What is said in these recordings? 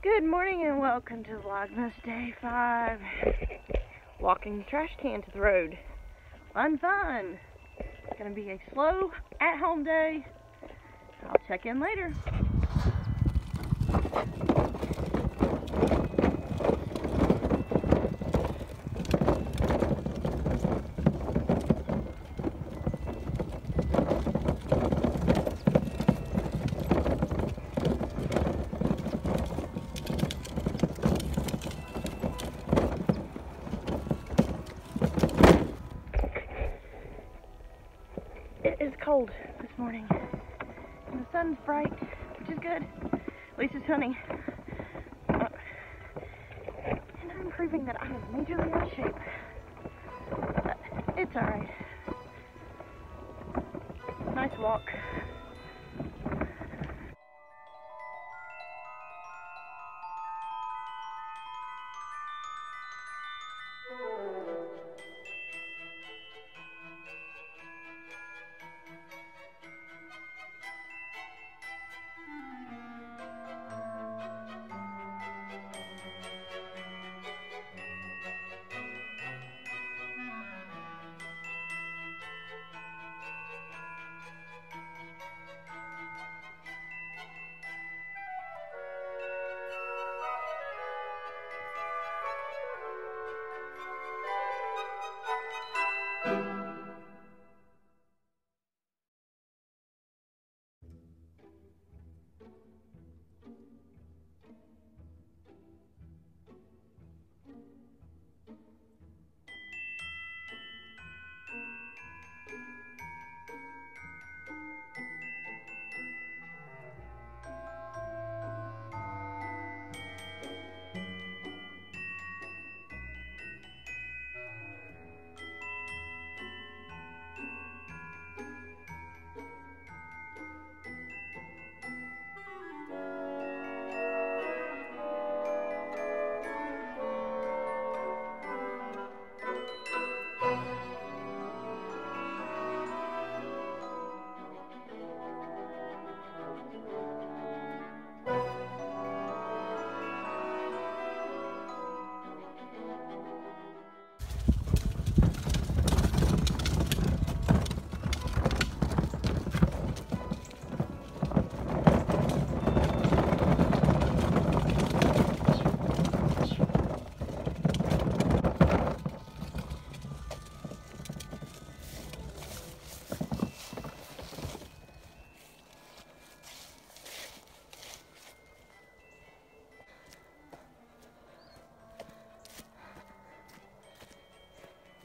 Good morning and welcome to Vlogmas Day 5. Walking the trash can to the road. Fun! It's gonna be a slow, at-home day. I'll check in later. It is cold this morning, and the sun's bright, which is good. At least it's sunny. And I'm proving that I am majorly out of shape. But it's alright. Nice walk.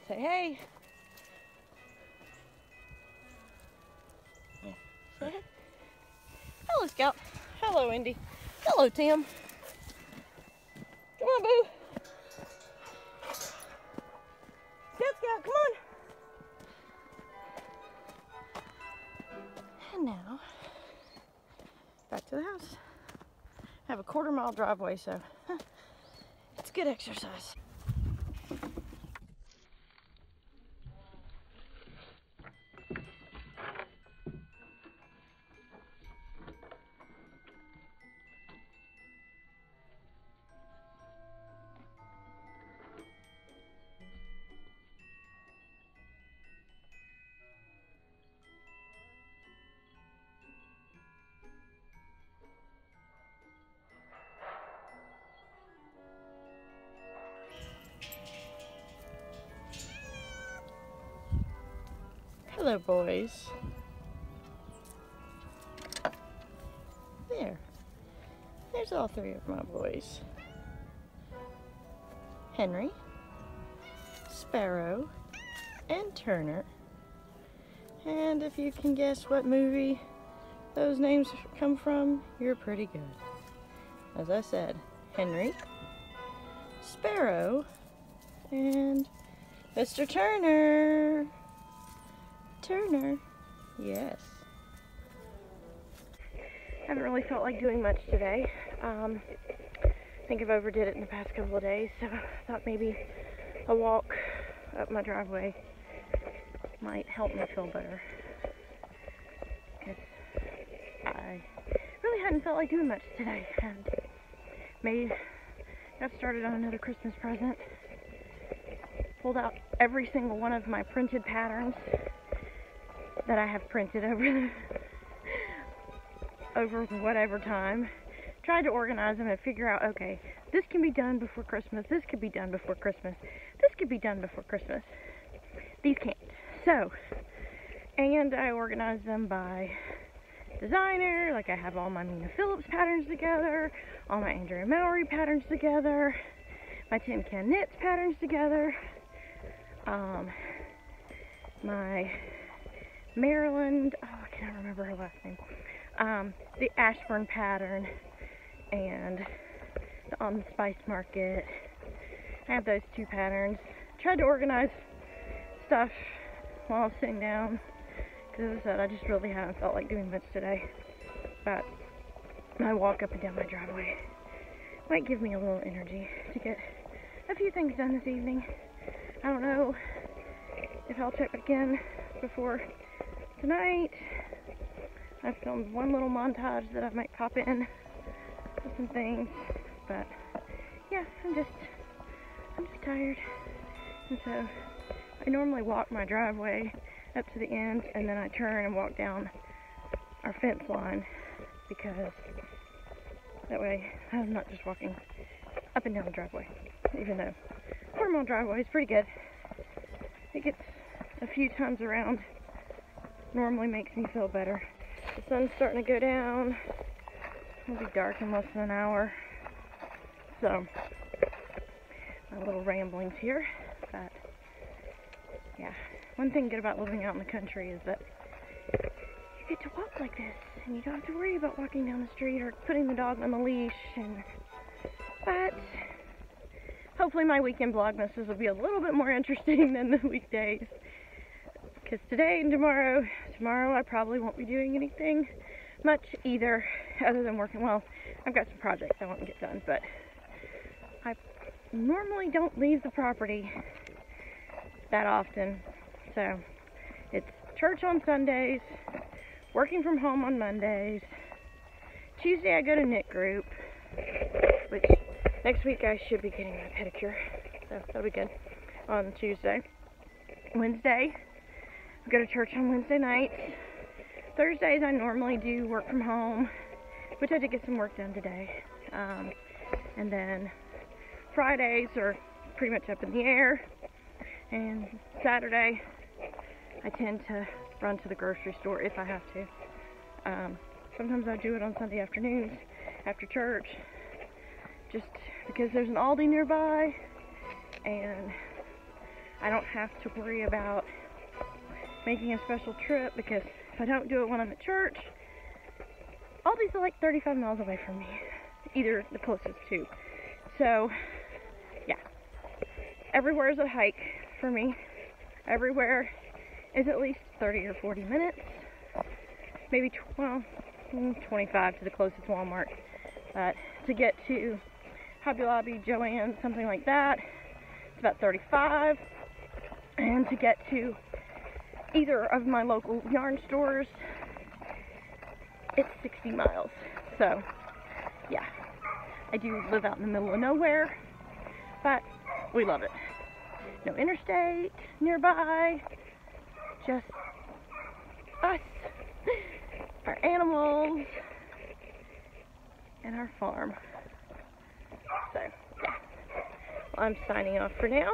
Say hey. Say hey. Hello, Scout. Hello, Indy. Hello, Tim. Come on, Boo. Scout, come on. And now, back to the house. I have a quarter-mile driveway, so it's good exercise. Hello, boys. There's all three of my boys. Henry, Sparrow, and Turner. And if you can guess what movie those names come from, you're pretty good. As I said, Henry, Sparrow, and Mr. Turner. Turner, yes. Haven't really felt like doing much today. I think I've overdid it in the past couple of days, so I thought maybe a walk up my driveway might help me feel better. Because I really hadn't felt like doing much today, and got started on another Christmas present. Pulled out every single one of my printed patterns that I have printed over whatever time. Tried to organize them and figure out, okay, this can be done before Christmas, this could be done before Christmas, this could be done before Christmas. These can't. So, and I organized them by designer, like I have all my Mina Phillips patterns together, all my Andrea Mowry patterns together, my Tin Can Knits patterns together, my Maryland, oh, I can't remember her last name, the Ashburn pattern, and the On the Spice Market. I have those two patterns. Tried to organize stuff while I was sitting down, because as I said, I just really haven't felt like doing much today. But my walk up and down my driveway might give me a little energy to get a few things done this evening. I don't know if I'll check back in before tonight. I filmed one little montage that I might pop in with some things, but yeah, I'm just tired. And so I normally walk my driveway up to the end, and then I turn and walk down our fence line, because that way I'm not just walking up and down the driveway, even though quarter-mile driveway is pretty good. It gets a few times around, normally makes me feel better. The sun's starting to go down. It'll be dark in less than an hour. So, my little ramblings here. But, yeah. One thing good about living out in the country is that you get to walk like this, and you don't have to worry about walking down the street or putting the dog on the leash. But hopefully my weekend Vlogmases will be a little bit more interesting than the weekdays. Because today and tomorrow I probably won't be doing anything much either, other than working. Well, I've got some projects I want to get done, but I normally don't leave the property that often. So it's church on Sundays, working from home on Mondays. Tuesday I go to knit group, which next week I should be getting my pedicure, so that'll be good on Tuesday. Wednesday I go to church on Wednesday nights. Thursdays I normally do work from home, which I did get some work done today. And then Fridays are pretty much up in the air. And Saturday I tend to run to the grocery store if I have to. Sometimes I do it on Sunday afternoons after church, just because there's an Aldi nearby and I don't have to worry about making a special trip, because if I don't do it when I'm at church, Aldi's are like 35 miles away from me, either the closest two. So yeah, everywhere is a hike for me. Everywhere is at least 30 or 40 minutes, maybe 25 to the closest Walmart. But to get to Hobby Lobby, Joann's, something like that, it's about 35. And to get to either of my local yarn stores, it's 60 miles. So yeah, I do live out in the middle of nowhere, but we love it. No interstate nearby, just us, our animals, and our farm. So yeah, well, I'm signing off for now.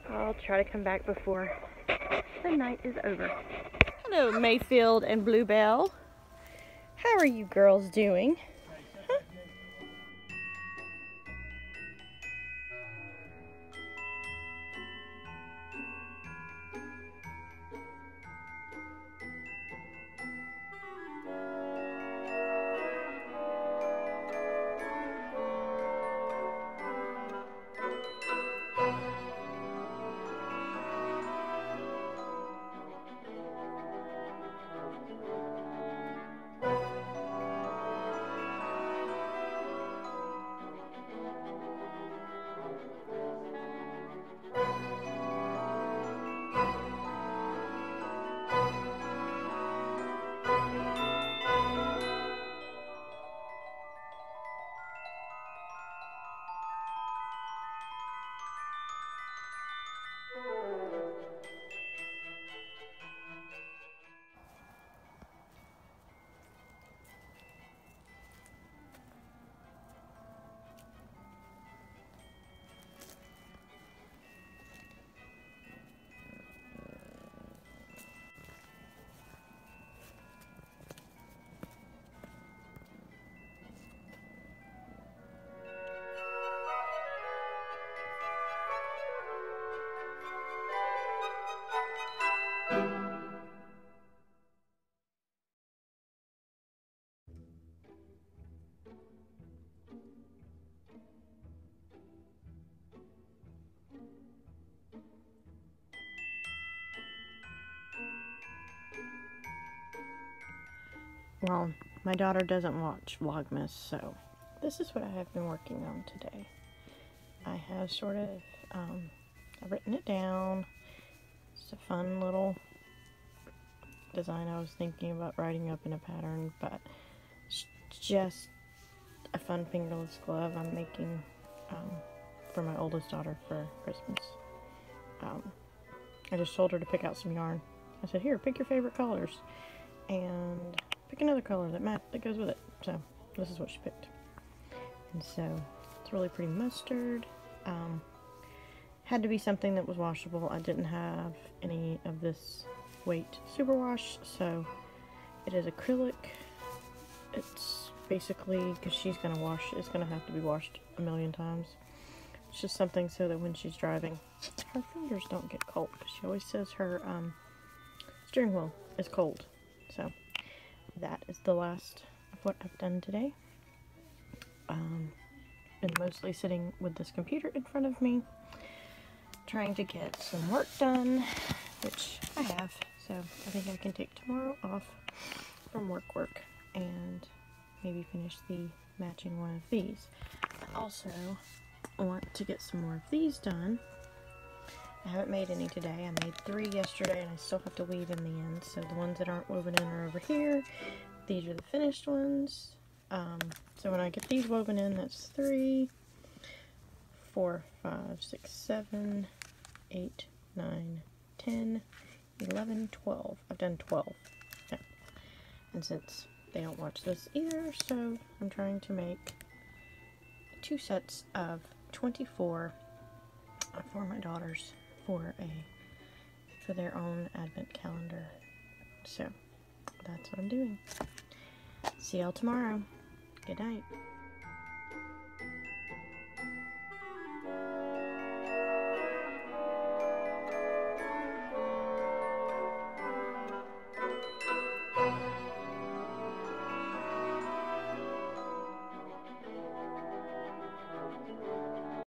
I'll try to come back before the night is over. Hello, Mayfield and Bluebell. How are you girls doing? Huh? well, my daughter doesn't watch Vlogmas, so this is what I have been working on today. I have sort of I've written it down. It's a fun little design I was thinking about writing up in a pattern, but it's just a fun fingerless glove I'm making for my oldest daughter for Christmas. I just told her to pick out some yarn. I said, here, pick your favorite colors and pick another color that goes with it. So this is what she picked. And so it's really pretty mustard. Had to be something that was washable. I didn't have any of this weight superwash, so it is acrylic. It's basically, because she's going to wash, it's going to have to be washed a million times. It's just something so that when she's driving, her fingers don't get cold, because she always says her steering wheel is cold. So that is the last of what I've done today. Been mostly sitting with this computer in front of me, trying to get some work done, which I have. So I think I can take tomorrow off from work and maybe finish the matching one of these. I also want to get some more of these done. I haven't made any today. I made 3 yesterday, and I still have to weave in the end. So the ones that aren't woven in are over here. These are the finished ones. So when I get these woven in, that's 3, 4, 5, 6, 7, 8, 9, 10, 11, 12. I've done 12. Yeah. And since they don't watch this either, so I'm trying to make 2 sets of 24 for my daughters for their own advent calendar. So that's what I'm doing. See y'all tomorrow. Good night.